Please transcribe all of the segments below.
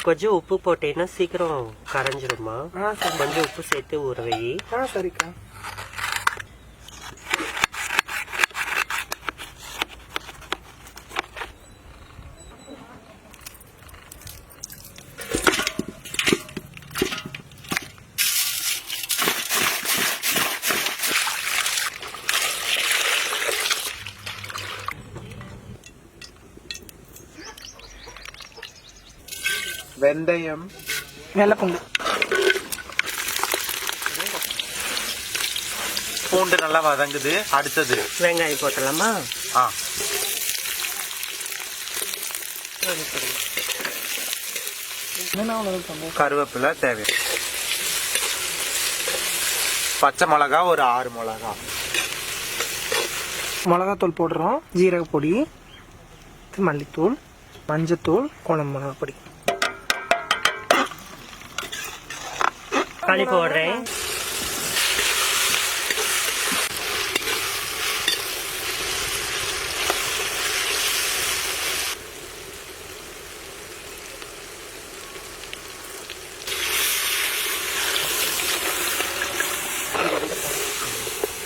கொஞ்சம் உப்பு போட்டேன்னா சீக்கிரம் கரைஞ்சிருமா? கொஞ்சம் உப்பு சேர்த்து ஊற வை. சரிக்கா. வெந்தயம், வெள்ளைப்பூண்டு, பூண்டு நல்லா வதங்குது. அடுத்தது வெங்காயம் போட்டலாமா? கருவேப்பிலை தேவை. பச்சை மிளகா ஒரு 6 மிளகா. மிளகாத்தூள் போடுறோம். ஜீரக பொடி, மல்லித்தூள், மஞ்சத்தூள், குழம்பு மிளகா பொடி. களி போடுறேன்.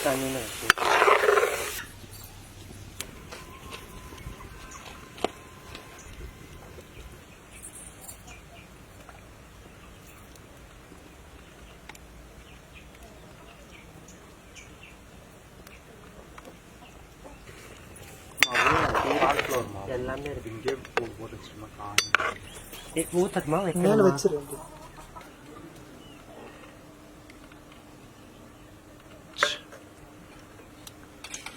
தண்ணி எல்லாமே இருக்கு. இங்கே போட்டு ஊத்தட்டுமா? மேல வச்சிருக்கேன்.